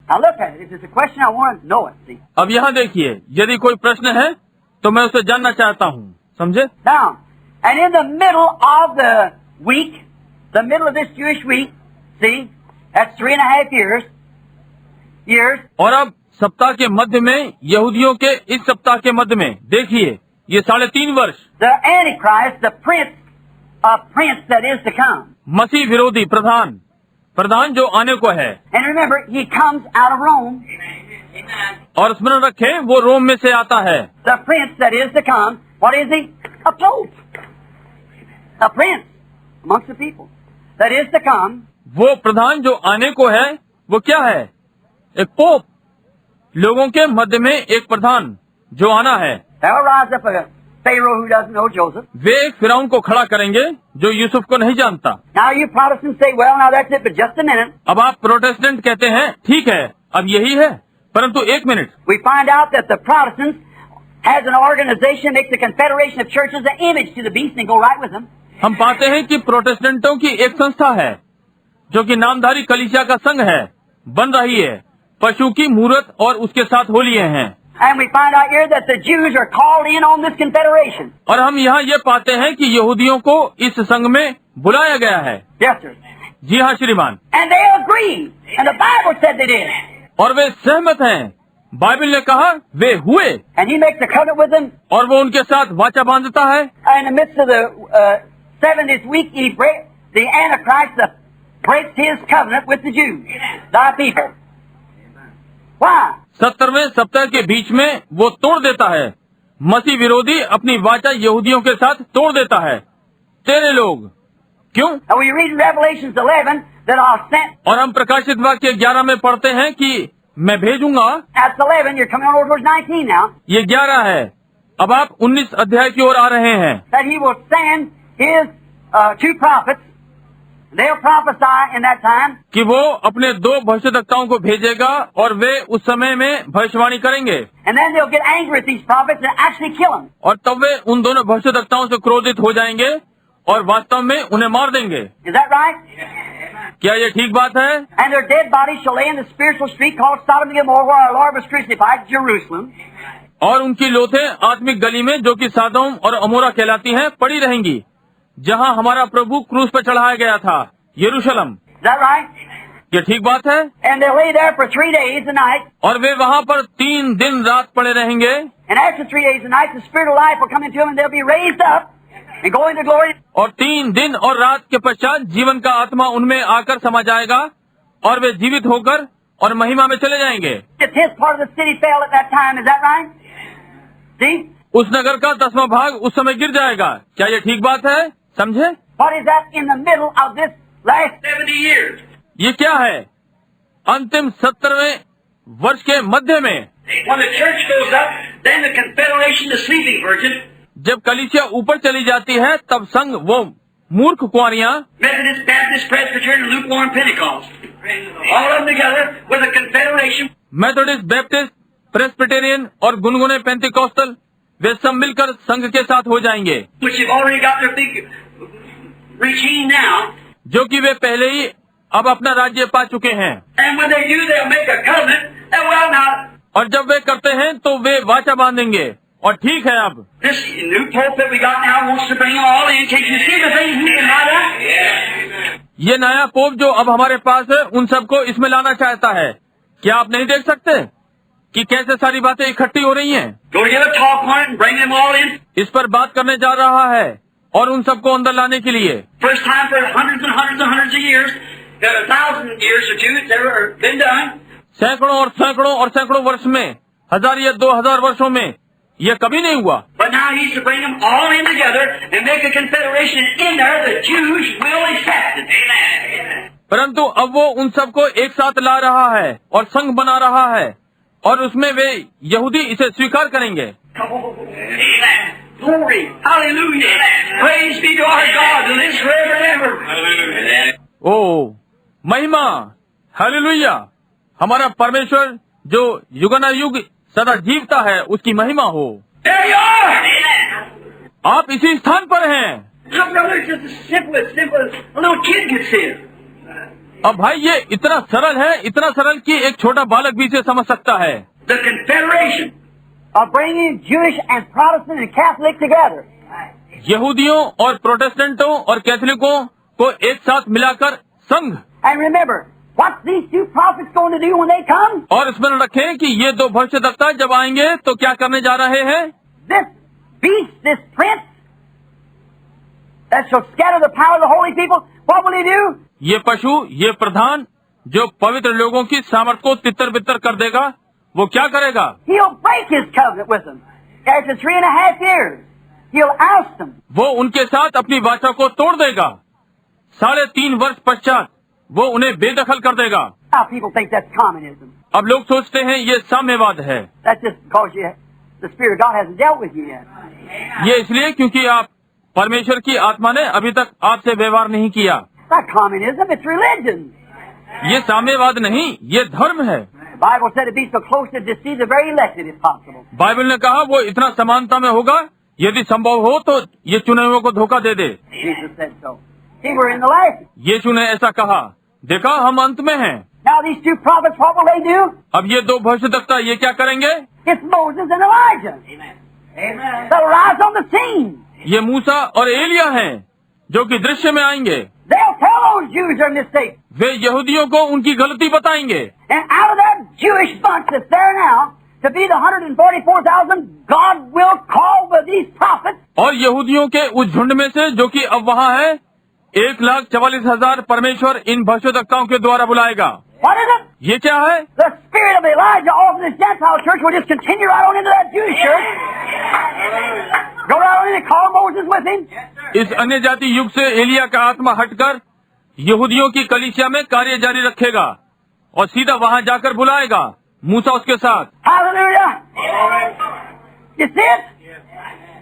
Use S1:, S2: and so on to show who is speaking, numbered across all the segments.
S1: Now look at it. If there's a question, I want to know it. See?
S2: अब यहाँ देखिए, यदि कोई प्रश्न है तो मैं उसे जानना चाहता हूँ, समझे?
S1: Now, and in the middle of the week, the middle of this Jewish week, see, that's 3.5 years.
S2: और अब सप्ताह के मध्य में, यहूदियों के इस सप्ताह के मध्य में देखिए, ये 3.5 वर्ष,
S1: The Antichrist, the prince that is to come.
S2: मसीह विरोधी प्रधान जो आने को है।
S1: And remember, he comes out of Rome.
S2: और स्मरण रखें, वो रोम में से आता है।
S1: The prince that is to come, what is he? A pope. A prince amongst the people that is to come.
S2: वो प्रधान जो आने को है, वो क्या है? एक पोप, लोगों के मध्य में एक प्रधान जो आना है।
S1: There will rise up a Pharaoh who doesn't know Joseph.
S2: वे एक फिरौन को खड़ा करेंगे जो यूसुफ को नहीं जानता।
S1: Now you Protestants say, well, now that's it, but just a minute.
S2: अब आप प्रोटेस्टेंट कहते हैं, ठीक है, अब यही है, परंतु एक minute.
S1: We find out that the Protestants has an organization, makes a confederation of churches, an image to the beast, and go right with them.
S2: हम पाते हैं कि प्रोटेस्टेंटों की एक संस्था है जो कि नामधारी कलीसिया का संघ है, बन रही है, पशु की मूरत और उसके साथ हो लिए हैं।
S1: And we find out here that the Jews are called in on this confederation.
S2: और हम यहाँ ये पाते हैं कि यहूदियों को इस संघ में बुलाया गया है।
S1: Yes, sir.
S2: जी हाँ श्रीमान।
S1: And they agree. And the Bible said they did.
S2: और वे सहमत हैं, बाइबल ने कहा वे हुए।
S1: And he makes a covenant with them.
S2: और वो उनके साथ वाचा बांधता है।
S1: In the midst of the 70th week, the Antichrist breaks his covenant with the Jews, thy people. Why?
S2: 70वें सप्ताह के बीच में वो तोड़ देता है। मसीह विरोधी अपनी वाचा यहूदियों के साथ तोड़ देता है। तेरे लोग क्यों?
S1: Now we read in Revelations 11 that I'll send.
S2: और हम प्रकाशित वाक्य 11 में पढ़ते हैं कि मैं भेजूंगा।
S1: That's 11. You're coming on over towards 19 now.
S2: ये 11 है, अब आप 19 अध्याय की ओर आ रहे हैं।
S1: That he will send his 2 prophets. They'll prophesy in that time.
S2: कि वो अपने 2 भविष्यद्वक्ताओं को भेजेगा और वे उस समय में भविष्यवाणी करेंगे।
S1: And then they'll get angry at these prophets and actually kill them.
S2: और तब वे उन दोनों भविष्यद्वक्ताओं से क्रोधित हो जाएंगे और वास्तव में उन्हें मार देंगे।
S1: Is that right?
S2: क्या ये ठीक बात है?
S1: And their dead bodies shall lay in the spiritual street called Sodom and Gomorrah, where our Lord was crucified, Jerusalem.
S2: और उनकी लोथें आत्मिक गली में जो कि सादोम और अमोरा कहलाती हैं पड़ी रहेंगी, जहाँ हमारा प्रभु क्रूस पर चढ़ाया गया था, यरूशलेम।
S1: Is that right?
S2: ये ठीक बात है।
S1: And they'll lay there for 3 days and night.
S2: और वे वहाँ पर 3 दिन रात पड़े रहेंगे।
S1: And after 3 days and night, the spirit of life will come into them, and they'll be raised up and go into glory.
S2: और 3 दिन और रात के पश्चात जीवन का आत्मा उनमें आकर समा जाएगा और वे जीवित होकर और महिमा में चले जाएंगे।
S1: The 10th part of the city fell at that time. Is that right? See?
S2: उस नगर का 10वां भाग उस समय गिर जाएगा। क्या ये ठीक बात है? समझे?
S1: What is that in the middle of this last 70 years?
S2: ये क्या है? अंतिम 70वें वर्ष के मध्य में।
S1: When the church goes up, then the confederation, the sleeping virgin,
S2: जब कलीसिया ऊपर चली जाती है, तब संघ वो मूर्ख कुंवारियां,
S1: Methodist, Baptist, Presbyterian, lukewarm Pentecost, all of them together with a confederation.
S2: Methodist, Baptist, Presbyterian और गुनगुने पेंटिकॉस्टल, वे सब मिलकर संघ के साथ हो जाएंगे,
S1: Which have already got their big regime now.
S2: जो कि वे पहले ही अब अपना राज्य पा चुके हैं।
S1: And when they do, they'll make a covenant. And well, now,
S2: और जब वे करते हैं तो वे वाचा बांधेंगे। और ठीक है, अब
S1: this new pope that we got now wants to bring them all in. Can you see the things he can write up?
S2: ये नया पोप जो अब हमारे पास है, उन सबको इसमें लाना चाहता है। क्या आप नहीं देख सकते कि कैसे सारी बातें इकट्ठी हो रही हैं?
S1: Go to get a talk on it and bring them all in.
S2: इस पर बात करने जा रहा है और उन सबको अंदर लाने के लिए।
S1: First time for hundreds and hundreds and hundreds of years, 1,000 years or two, it's ever been done.
S2: सैकड़ों और सैकड़ों और सैकड़ों वर्ष में, 1000 या 2000 वर्षों में यह कभी नहीं हुआ।
S1: But now he's to bring them all in together and make a confederation. In there, the Jews will accept it. Amen.
S2: परंतु अब वो उन सबको एक साथ ला रहा है और संघ बना रहा है और उसमें वे यहूदी इसे स्वीकार करेंगे।
S1: Amen. Glory. Hallelujah. Praise be to our God who lives forever and ever. Hallelujah.
S2: ओ महिमा, हालेलुया, हमारा परमेश्वर जो युगानुयुग सदा जीवता है, उसकी महिमा हो।
S1: There you are.
S2: आप इसी स्थान पर हैं।
S1: How brother, just as simple as a little kid could see it.
S2: अब भाई ये इतना सरल कि एक छोटा बालक भी इसे समझ सकता है।
S1: The confederation of bringing Jewish and Protestant and Catholic together.
S2: यहूदियों और प्रोटेस्टेंटों और कैथोलिकों को एक साथ मिलाकर संघ।
S1: And remember, what's these two prophets going to do when they come?
S2: और स्मरण रखें कि ये दो भविष्यद्वक्ता जब आएंगे तो क्या करने जा रहे हैं।
S1: This beast, this prince, that shall scatter the power of the holy people, what will he do?
S2: ये पशु, ये प्रधान जो पवित्र लोगों की सामर्थ को तितर बितर कर देगा, वो क्या करेगा।
S1: He'll break his covenant with them. After 3.5 years, he'll oust them.
S2: वो उनके साथ अपनी वाचा को तोड़ देगा। 3.5 वर्ष पश्चात वो उन्हें बेदखल कर देगा।
S1: Now people think that's communism.
S2: अब लोग सोचते हैं ये साम्यवाद है।
S1: That's just because the Spirit of God hasn't dealt with you yet.
S2: ये इसलिए क्योंकि आप परमेश्वर की आत्मा ने अभी तक आपसे व्यवहार नहीं किया।
S1: It's not communism, it's religion.
S2: ये साम्यवाद नहीं, ये धर्म है।
S1: The Bible said to be so close to deceive the very elected if possible.
S2: Bible ने कहा वो इतना समानता में होगा, यदि संभव हो तो ये चुने हुए को धोखा दे दे।
S1: Jesus said so. See, we're in the last.
S2: यीशु ने ऐसा कहा। देखा, हम अंत में हैं।
S1: Now these two prophets, what will they do?
S2: अब ये दो भविष्यद्वक्ता ये क्या करेंगे।
S1: It's Moses and Elijah. Amen. They'll rise on the scene.
S2: ये मूसा और एलिया हैं जो कि दृश्य में आएंगे।
S1: They'll tell those Jews their mistakes.
S2: वे यहूदियों को उनकी गलती बताएंगे।
S1: And out of that Jewish bunch that's there now, to be the 144,000, God will call with these prophets.
S2: और यहूदियों के उस झुंड में से जो कि अब वहाँ है, 1,44,000 परमेश्वर इन भविष्यद्वक्ताओं के द्वारा बुलाएगा।
S1: What is it?
S2: ये क्या है।
S1: The spirit of Elijah off in this Gentile church will just continue right on into that Jewish church. Go right on in and call Moses with him.
S2: इस अन्य जाति युग से एलिया का आत्मा हटकर यहूदियों की कलीसिया में कार्य जारी रखेगा और सीधा वहाँ जाकर बुलाएगा मूसा उसके साथ।
S1: Hallelujah. You see it?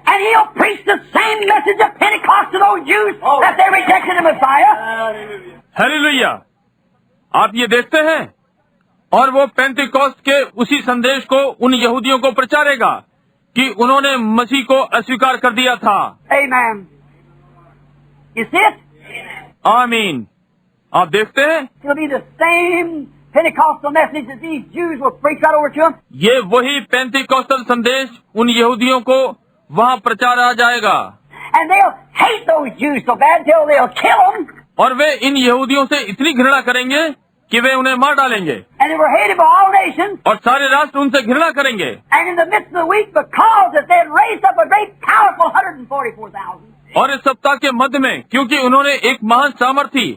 S1: And he'll preach the same message of Pentecost to those Jews that they rejected the Messiah.
S2: Hallelujah. आप ये देखते हैं, और वो पेंतिकोस्त के उसी संदेश को उन यहूदियों को प्रचारेगा कि उन्होंने मसीह को अस्वीकार कर दिया था।
S1: Amen. You see it?
S2: आमीन। आप देखते हैं,
S1: It'll be the same Pentecostal message that these Jews will preach right over to them.
S2: ये वही पेंतिकोस्तल संदेश उन यहूदियों को वहाँ प्रचारा जाएगा।
S1: And they'll hate those Jews so bad till they'll kill them.
S2: और वे इन यहूदियों से इतनी घृणा करेंगे कि वे उन्हें मार डालेंगे।
S1: And they were hated by all nations.
S2: और सारे राष्ट्र उनसे घृणा करेंगे।
S1: And in the midst of the week, because that they had raised up a great powerful 144,000.
S2: और इस सप्ताह के मध्य में क्योंकि उन्होंने एक महान सामर्थी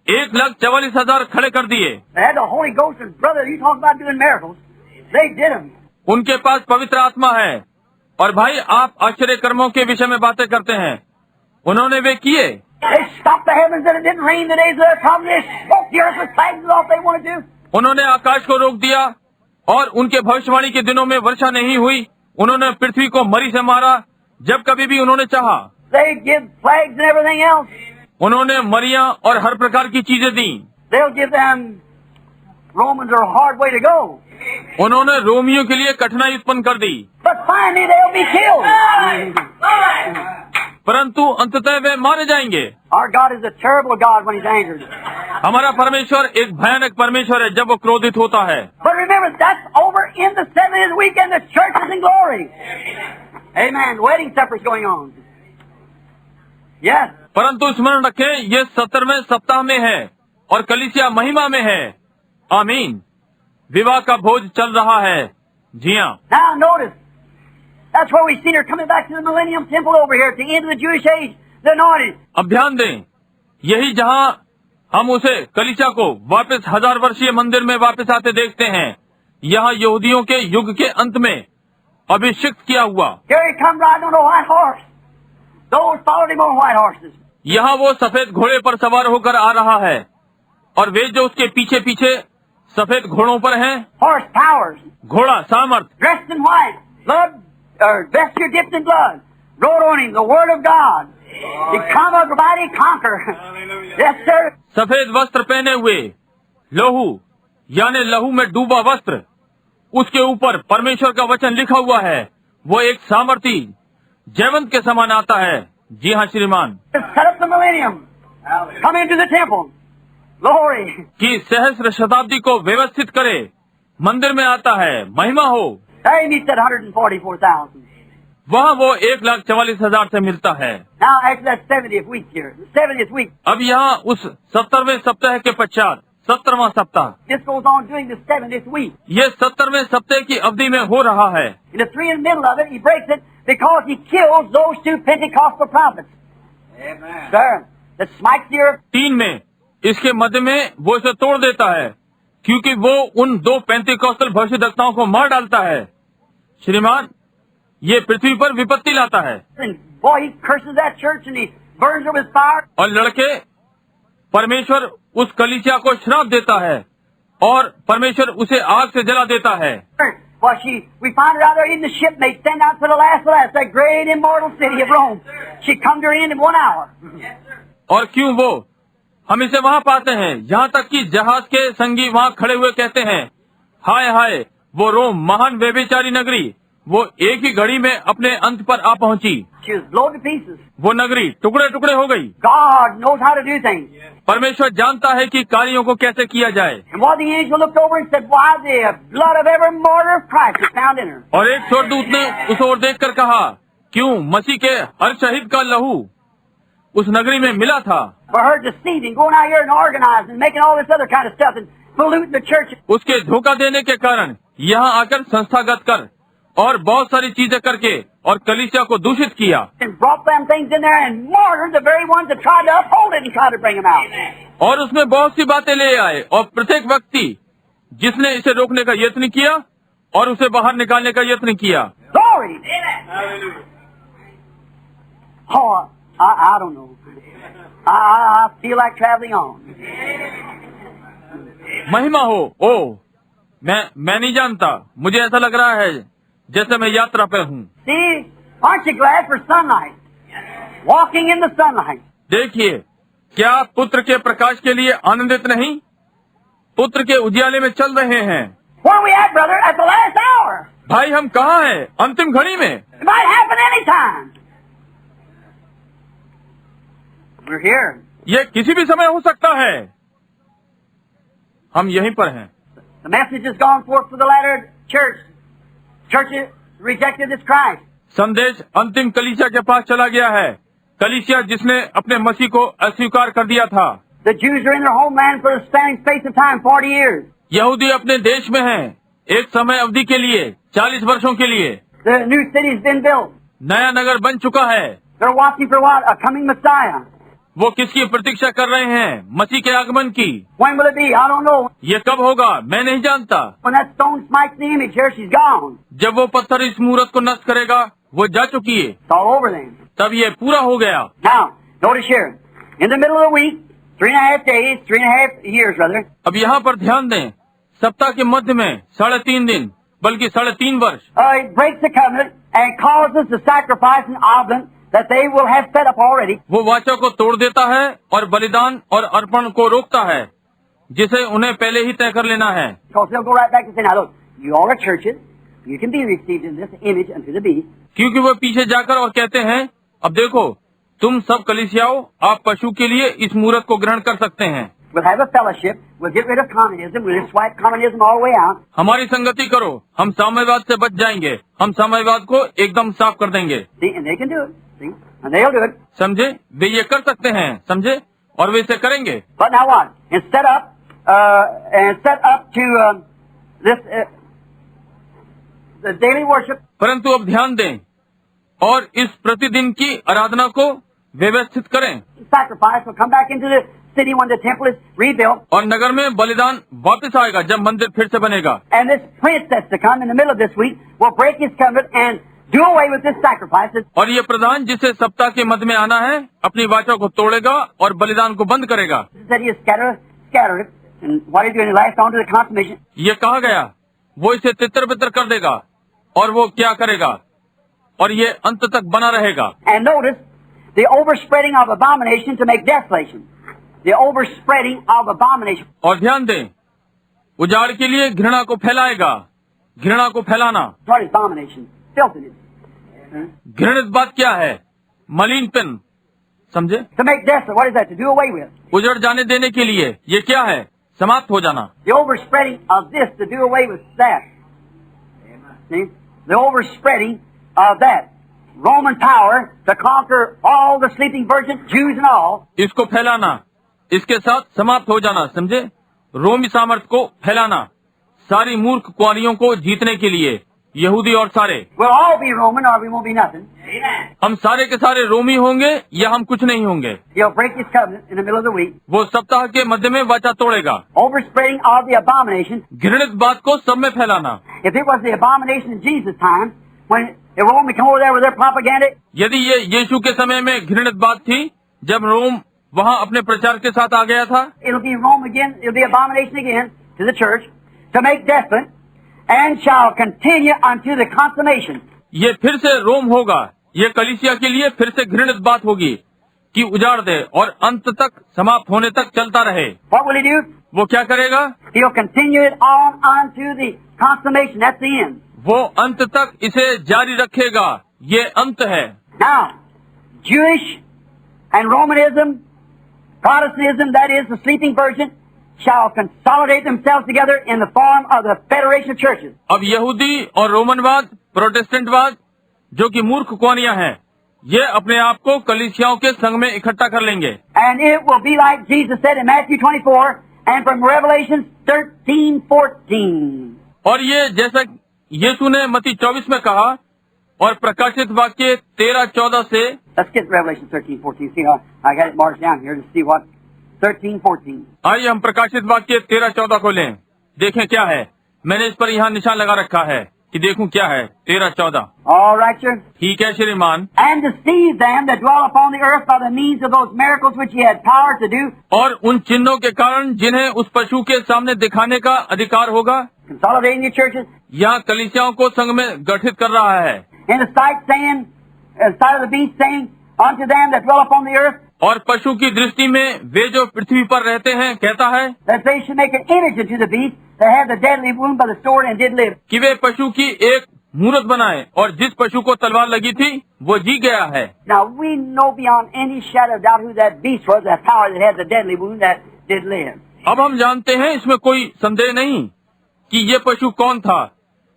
S2: 1,44,000 खड़े कर दिए।
S1: They had the Holy Ghost, and brother, you talk about doing miracles. They did them.
S2: उनके पास पवित्र आत्मा है, और भाई आप आश्चर्य कर्मों के विषय में बातें करते हैं, उन्होंने वे किए।
S1: They stopped the heavens and it didn't rain the days of their prophet. They spoke the earth with plagues and all they wanted to do.
S2: उन्होंने आकाश को रोक दिया और उनके भविष्यवाणी के दिनों में वर्षा नहीं हुई। उन्होंने पृथ्वी को मरी से मारा जब कभी भी उन्होंने चाहा।
S1: They give plagues and everything else.
S2: उन्होंने मरियां और हर प्रकार की चीजें दी।
S1: They'll give them Romans are a hard way to go.
S2: उन्होंने रोमियो के लिए कठिनाई उत्पन्न कर दी,
S1: But finally they'll be killed.
S2: परंतु अंततः वे मारे जाएंगे।
S1: Our God is a terrible God when He's angered.
S2: हमारा परमेश्वर एक भयानक परमेश्वर है जब वो क्रोधित होता है।
S1: But remember, that's over in the 70th week and the church is in glory. Amen. Wedding supper is going on. Yes.
S2: परंतु स्मरण रखें, ये 70वें सप्ताह में है और कलीसिया महिमा में है। आमीन। विवाह का भोज चल रहा है। जी हाँ।
S1: Now notice, that's where we've seen her coming back to the Millennium Temple over here at the end of the Jewish age, the anointed.
S2: अब ध्यान दें, यही जहाँ हम उसे कलीसिया को वापस 1000 वर्षीय मंदिर में वापस आते देखते हैं, यहाँ यहूदियों के युग के अंत में अभिषिक्त किया हुआ।
S1: Here he come riding on a white horse. Those followed him on white horses.
S2: यहाँ वो सफेद घोड़े पर सवार होकर आ रहा है, और वे जो उसके पीछे पीछे सफेद घोड़ों पर हैं,
S1: Horse powers.
S2: घोड़ा सामर्थ,
S1: Dressed in white. Blood, vesture dipped in blood. Wrote on him the word of God. He come up mighty conquer. Yes, sir.
S2: सफेद वस्त्र पहने हुए, लहू यानी लहू में डूबा वस्त्र, उसके ऊपर परमेश्वर का वचन लिखा हुआ है। वो एक सामर्थी जयवंत के समान आता है। जी हाँ श्रीमान।
S1: Set up the millennium. Come into the temple. Glory.
S2: कि सहस्र शताब्दी को व्यवस्थित करे, मंदिर में आता है, महिमा हो।
S1: There he said 144,000.
S2: वहाँ वो 1,44,000 से मिलता है।
S1: Now, after that 70th week here, the 70th week,
S2: अब यहाँ उस 70वें सप्ताह के पश्चात 70वां सप्ताह,
S1: this goes on during the 70th week.
S2: ये 70वें सप्ताह की अवधि में हो रहा है।
S1: In the three in the middle of it, he breaks it because he kills those two Pentecostal prophets. Amen. Sir, that smites the earth.
S2: 3 में इसके मध्य में वो इसे तोड़ देता है, क्योंकि वो उन 2 पेंतिकॉस्टल भविष्यद्वक्ताओं को मार डालता है। श्रीमान, ये पृथ्वी पर विपत्ति लाता है।
S1: And boy, he curses that church and he burns her with fire.
S2: और लड़के, परमेश्वर उस कलीसिया को श्राप देता है और परमेश्वर उसे आग से जला देता है।
S1: Well, we find her out there in the shipmates, sent out to the last, that great immortal city of Rome. She come to her end in 1 hour.
S2: और क्यों वो, हम इसे वहाँ पाते हैं, यहाँ तक कि जहाज के संगी वहाँ खड़े हुए कहते हैं, हाय हाय, वो रोम महान व्यभिचारी नगरी, वो एक ही घड़ी में अपने अंत पर आ पहुँची।
S1: She was blown to pieces.
S2: वो नगरी टुकड़े टुकड़े हो गई।
S1: God knows how to do things.
S2: परमेश्वर जानता है कि कार्यों को कैसे किया जाए।
S1: And while the angel looked over and said, why the blood of every martyr of Christ is found in her.
S2: और एक स्वर्गदूत ने उस ओर देखकर कहा, क्यों मसीह के हर शहीद का लहू उस नगरी में मिला था।
S1: For her deceiving, going out here and organizing and making all this other kind of stuff and polluting the church.
S2: उसके धोखा देने के कारण यहाँ आकर संस्थागत कर और बहुत सारी चीजें करके और कलीसिया को दूषित किया।
S1: And brought them things in there and martyred the very ones that tried to uphold it and tried to bring them out.
S2: और उसमें बहुत सी बातें ले आए और प्रत्येक व्यक्ति जिसने इसे रोकने का यत्न किया और उसे बाहर निकालने का यत्न किया।
S1: Glory! Oh, I don't know. I feel like traveling on.
S2: महिमा हो। ओ, मैं नहीं जानता, मुझे ऐसा लग रहा है जैसे मैं यात्रा पे हूँ।
S1: See, aren't you glad for sunlight? Walking in the sunlight.
S2: देखिए, क्या आप पुत्र के प्रकाश के लिए आनंदित नहीं? पुत्र के उजियाले में चल रहे हैं।
S1: Where are we at, brother? At the last hour.
S2: भाई, हम कहाँ हैं? अंतिम घड़ी में।
S1: It might happen any time. We're here.
S2: ये किसी भी समय हो सकता है। हम यहीं पर हैं।
S1: The message has gone forth to the latter church. Churches rejected this Christ.
S2: संदेश अंतिम कलीसिया के पास चला गया है, कलीसिया जिसने अपने मसीह को अस्वीकार कर दिया था।
S1: The Jews are in their homeland for the spanning space of time, 40 years.
S2: यहूदी अपने देश में हैं, एक समय अवधि के लिए, 40 वर्षों के लिए।
S1: The new city's been built.
S2: नया नगर बन चुका है।
S1: They're watching for what? A coming Messiah.
S2: वो किसकी प्रतीक्षा कर रहे हैं? मसीह के आगमन की।
S1: When will it be? I don't know.
S2: ये कब होगा? मैं नहीं जानता।
S1: When that stone smites the image, here she's gone.
S2: जब वो पत्थर इस मूरत को नष्ट करेगा, वो जा चुकी है।
S1: It's all over then.
S2: तब ये पूरा हो गया।
S1: Now, notice here. In the middle of the week, 3.5 days, 3.5 years, rather.
S2: अब यहाँ पर ध्यान दें, सप्ताह के मध्य में 3.5 दिन, बल्कि 3.5 वर्ष।
S1: It breaks the covenant and causes the sacrifice and oblate that they will have set up already.
S2: वो वाचा को तोड़ देता है और बलिदान और अर्पण को रोकता है, जिसे उन्हें पहले ही तय कर लेना है।
S1: Because they'll go right back and say, now look, you all are churches, you can be received in this image unto the beast.
S2: क्योंकि वो पीछे जाकर और कहते हैं, अब देखो, तुम सब कलीसियाओं, आप पशु के लिए इस मूरत को ग्रहण कर सकते हैं।
S1: We'll have a fellowship, we'll get rid of communism, we'll just swipe communism all the way out.
S2: हमारी संगति करो, हम साम्यवाद से बच जाएंगे, हम साम्यवाद को एकदम साफ कर देंगे।
S1: See, and they can do it. See, and they'll do it.
S2: समझे? वे ये कर सकते हैं, समझे? और वे इसे करेंगे।
S1: But now what? And set up to this the daily worship.
S2: परंतु अब ध्यान दें और इस प्रतिदिन की आराधना को व्यवस्थित करें।
S1: Sacrifice will come back into the city when the temple is rebuilt.
S2: और नगर में बलिदान वापस आएगा जब मंदिर फिर से बनेगा।
S1: And this prince that's to come in the middle of this week will break his covenant and do away with this sacrifice.
S2: और ये प्रधान जिसे सप्ताह के मध्य में आना है, अपनी वाचा को तोड़ेगा और बलिदान को बंद करेगा।
S1: That he has scattered it, and what he do in the last on to the consummation.
S2: ये कहा गया, वो इसे तितर बितर कर देगा और वो क्या करेगा और ये अंत तक बना रहेगा।
S1: And notice the overspreading of abomination to make desolation. The overspreading of abomination.
S2: और ध्यान दें, उजाड़ के लिए घृणा को फैलाएगा, घृणा को फैलाना।
S1: What is abomination? Filthiness.
S2: घृणित बात क्या है? मलिनपन, समझे?
S1: To make desolate, what is that? To do away with.
S2: उजड़ जाने देने के लिए ये क्या है? समाप्त हो जाना।
S1: The overspreading of this to do away with that. See? The overspreading of that. Roman power to conquer all the sleeping virgins, Jews and all.
S2: इसको फैलाना, इसके साथ समाप्त हो जाना, समझे? रोमी सामर्थ को फैलाना, सारी मूर्ख कुंवारियों को जीतने के लिए, यहूदी और सारे।
S1: We'll all be Roman or we won't be nothing.
S2: हम सारे के सारे रोमी होंगे या हम कुछ नहीं होंगे।
S1: He'll break his covenant in the middle of the week.
S2: वो सप्ताह के मध्य में वाचा तोड़ेगा।
S1: Overspreading of the abomination.
S2: घृणित बात को सब में फैलाना।
S1: If it was the abomination in Jesus' time, when the Roman come over there with their propaganda,
S2: यदि ये यीशु के समय में घृणित बात थी, जब रोम वहाँ अपने प्रचार के साथ आ गया था,
S1: it'll be Rome again, it'll be abomination again to the church to make desolate and shall continue unto the consummation.
S2: ये फिर से रोम होगा, ये कलीसिया के लिए फिर से घृणित बात होगी कि उजाड़ दे और अंत तक समाप्त होने तक चलता रहे।
S1: What will he do?
S2: वो क्या करेगा?
S1: He'll continue it on unto the consummation. That's the end.
S2: वो अंत तक इसे जारी रखेगा, ये अंत है।
S1: Now, Jewish and Romanism, Protestantism, that is the sleeping virgin, shall consolidate themselves together in the form of the Federation of Churches.
S2: अब यहूदी और रोमनवाद, प्रोटेस्टेंटवाद, जो कि मूर्ख कुंवारियां हैं, ये अपने आप को कलीसियाओं के संग में इकट्ठा कर लेंगे।
S1: And it will be like Jesus said in Matthew 24 and from Revelation 13:14.
S2: और ये जैसा यीशु ने मत्ती 24 में कहा और प्रकाशित वाक्य 13-14 से।
S1: Let's get Revelation 13:14. See how I got it marked down here to see what 13:14.
S2: आइए हम प्रकाशित वाक्य 13-14 को लें, देखें क्या है। मैंने इस पर यहाँ निशान लगा रखा है कि देखूं क्या है। 13-14।
S1: All right, sir.
S2: ठीक है श्रीमान।
S1: And deceive them that dwell upon the earth by the means of those miracles which he had power to do.
S2: और उन चिन्हों के कारण जिन्हें उस पशु के सामने दिखाने का अधिकार होगा।
S1: Consolidating the churches.
S2: यहाँ कलीसियाओं को संग में गठित कर रहा है।
S1: In the sight saying, sight of the beast saying, unto them that dwell upon the earth,
S2: और पशु की दृष्टि में वे जो पृथ्वी पर रहते हैं, कहता है
S1: that they should make an image unto the beast that had the deadly wound by the sword and did live.
S2: कि वे पशु की एक मूरत बनाए और जिस पशु को तलवार लगी थी वो जी गया है।
S1: Now we know beyond any shadow of doubt who that beast was, that power that had the deadly wound that did live.
S2: अब हम जानते हैं, इसमें कोई संदेह नहीं कि ये पशु कौन था।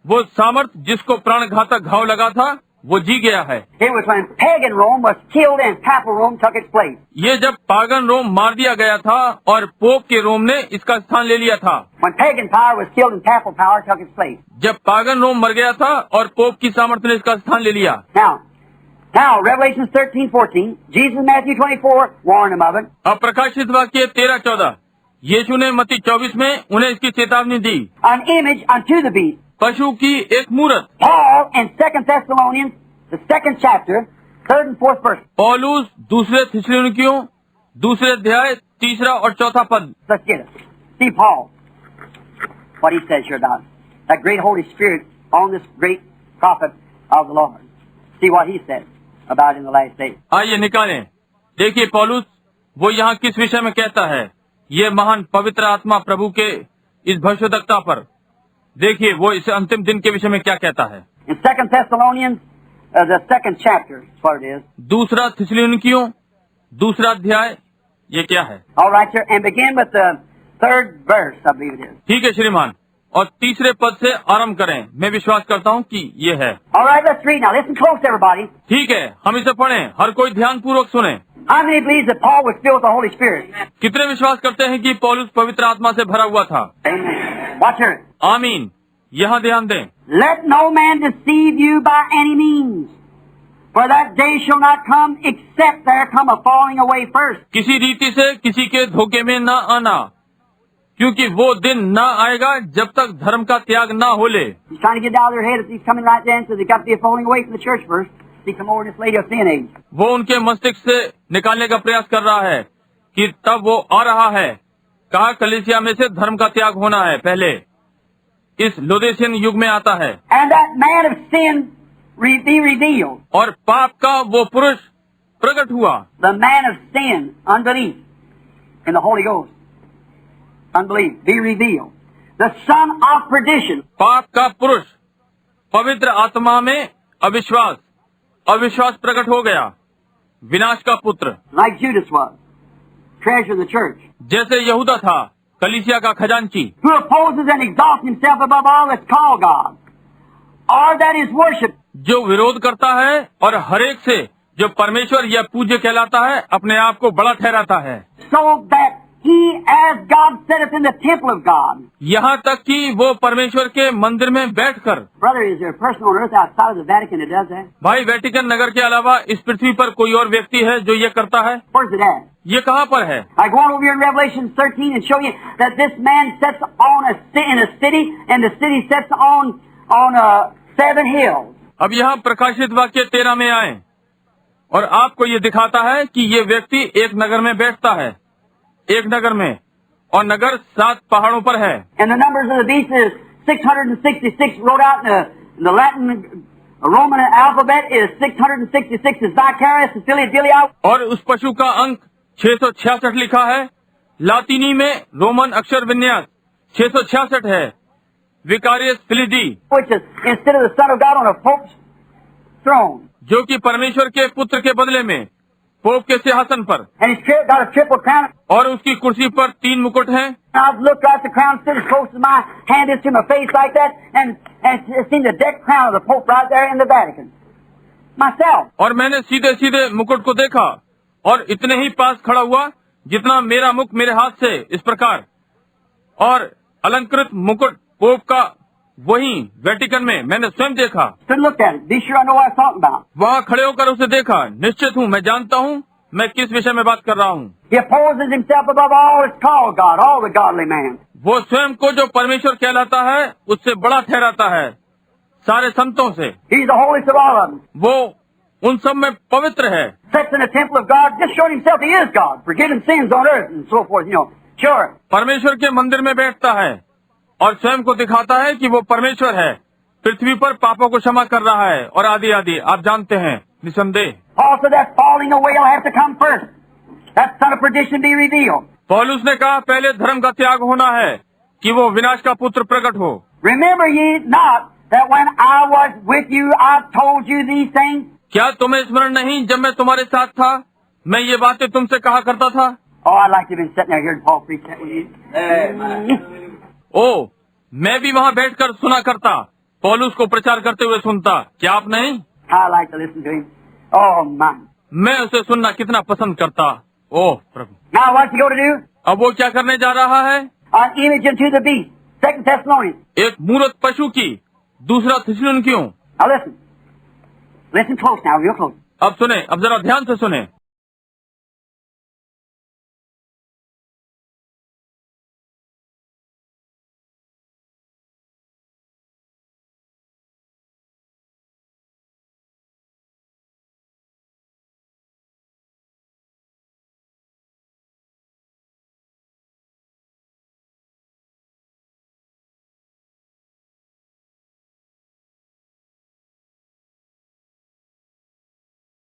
S2: वो सामर्थ जिसको प्राणघातक घाव लगा था, वो जी गया है।
S1: It was when pagan Rome was killed and papal Rome took its place.
S2: ये जब पागन रोम मार दिया गया था और पोप के रोम ने इसका स्थान ले लिया था।
S1: When pagan power was killed and papal power took its place.
S2: जब पागन रोम मर गया था और पोप की सामर्थ ने इसका स्थान ले लिया।
S1: Now, Revelation 13:14, Jesus in Matthew 24 warned them of it.
S2: अब प्रकाशित वाक्य 13-14, यीशु ने मत्ती 24 में उन्हें इसकी चेतावनी दी।
S1: An image unto the beast.
S2: पशु की एक मूरत।
S1: Paul in 2 Thessalonians, the 2nd chapter, 3rd and 4th verse.
S2: पौलुस दूसरे थिस्सलुनीकियों, दूसरे अध्याय, 3 और 4 पद।
S1: Let's get it. See Paul, what he says here about that great Holy Spirit on this great prophet of the Lord. See what he said about in the last days.
S2: आइए निकालें, देखिए पौलुस वो यहाँ किस विषय में कहता है। ये महान पवित्र आत्मा प्रभु के इस भविष्यद्वक्ता पर, देखिए वो इस अंतिम दिन के विषय में क्या कहता है।
S1: In 2 Thessalonians, the 2nd chapter, is what it is.
S2: दूसरा थिस्सलुनीकियों, दूसरा अध्याय, ये क्या है?
S1: All right, sir, and begin with the 3rd verse, I believe it is.
S2: ठीक है श्रीमान, और तीसरे पद से आरंभ करें। मैं विश्वास करता हूँ कि ये है।
S1: All right, let's read now. Listen close, everybody.
S2: ठीक है, हम इसे पढ़ें, हर कोई ध्यान पूर्वक सुने।
S1: How many believes that Paul was filled with the Holy Spirit?
S2: कितने विश्वास करते हैं कि पौलुस पवित्र आत्मा से भरा हुआ था?
S1: Amen. Watch here.
S2: आमीन। यहाँ ध्यान दें।
S1: Let no man deceive you by any means, for that day shall not come except there come a falling away first.
S2: किसी रीति से किसी के धोखे में न आना, क्योंकि वो दिन न आएगा जब तक धर्म का त्याग न हो ले।
S1: He's trying to get out of their head if he's coming right then, so they got to be a falling away from the church first. He come over this lady of sin age.
S2: वो उनके मस्तिष्क से निकालने का प्रयास कर रहा है कि तब वो आ रहा है। कहा कलीसिया में से धर्म का त्याग होना है, पहले इस लोदेशियन युग में आता है।
S1: And that man of sin be revealed.
S2: और पाप का वो पुरुष प्रकट हुआ।
S1: The man of sin, unbelief, in the Holy Ghost. Unbelief, be revealed. The son of perdition.
S2: पाप का पुरुष पवित्र आत्मा में अविश्वास, अविश्वास प्रकट हो गया। विनाश का पुत्र,
S1: like Judas was, treasure of the church,
S2: जैसे यहूदा था, कलीसिया का खजांची,
S1: who opposes and exalts himself above all that's called God, or that is worshipped,
S2: जो विरोध करता है और हरेक से जो परमेश्वर या पूज्य कहलाता है अपने आप को बड़ा ठहराता है,
S1: so that he, as God sitteth in the temple of God.
S2: यहाँ तक कि वो परमेश्वर के मंदिर में बैठकर,
S1: Brother, is there a person on earth outside of the Vatican that does that?
S2: भाई वेटिकन नगर के अलावा इस पृथ्वी पर कोई और व्यक्ति है जो ये करता है?
S1: Where's it at?
S2: ये कहाँ पर है?
S1: I go on over here in Revelation 13 and show you that this man sits on in a city, and the city sits on 7 hills.
S2: अब यहाँ प्रकाशित वाक्य 13 में आए और आपको ये दिखाता है कि ये व्यक्ति एक नगर में बैठता है, एक नगर में, और नगर 7 पहाड़ों पर है।
S1: And the numbers of the beast is 666 wrote out in the Latin Roman alphabet is 666 is Zacharias and Philadelphia.
S2: और उस पशु का अंक 666 लिखा है, लातीनी में रोमन अक्षर विन्यास 666 है, विकारियस फिलिदी,
S1: Which is instead of the Son of God on a Pope's throne.
S2: जो कि परमेश्वर के पुत्र के बदले में पोप के सिंहासन पर,
S1: And he's got a triple crown.
S2: और उसकी कुर्सी पर 3 मुकुट हैं।
S1: I've looked right the crown sitting close to my hand is to my face like that, and seen the decked crown of the Pope right there in the Vatican. Myself.
S2: और मैंने सीधे सीधे मुकुट को देखा और इतने ही पास खड़ा हुआ जितना मेरा मुख मेरे हाथ से, इस प्रकार, और अलंकृत मुकुट पोप का वही वेटिकन में मैंने स्वयं देखा।
S1: Stood and looked at it. Be sure I know what I'm talking about.
S2: वहाँ खड़े होकर उसे देखा, निश्चित हूँ मैं जानता हूँ मैं किस विषय में बात कर रहा हूँ।
S1: He opposes himself above all that's called God, all the godly man.
S2: वो स्वयं को जो परमेश्वर कहलाता है उससे बड़ा ठहराता है, सारे संतों से।
S1: He's the holiest of all of them.
S2: वो उन सब में पवित्र है।
S1: Sits in the temple of God, just showing himself he is God, forgiving sins on earth and so forth, you know. Sure.
S2: परमेश्वर के मंदिर में बैठता है और स्वयं को दिखाता है कि वो परमेश्वर है, पृथ्वी पर पापों को क्षमा कर रहा है, और आदि आदि, आप जानते हैं निसंदेह।
S1: Paul said that falling away will have to come first. That son of perdition be revealed.
S2: पौलुस ने कहा पहले धर्म का त्याग होना है कि वो विनाश का पुत्र प्रकट हो।
S1: Remember ye not that when I was with you I told you these things?
S2: क्या तुम्हें स्मरण नहीं जब मैं तुम्हारे साथ था मैं ये बातें तुमसे कहा करता था?
S1: Oh, I'd like to have been sitting there hearing Paul preach that with you.
S2: ओ, मैं भी वहाँ बैठकर सुना करता, पौलुस को प्रचार करते हुए सुनता, क्या आप नहीं?
S1: I like to listen to him. Oh, my.
S2: मैं उसे सुनना कितना पसंद करता। ओह प्रभु।
S1: Now what's he going to do?
S2: अब वो क्या करने जा रहा है?
S1: An image unto the beast. 2 Thessalonians.
S2: एक मूरत पशु की, 2 थिस्सलुनीकियों।
S1: Now listen. Listen close now, real close.
S2: अब सुने, अब जरा ध्यान से सुने।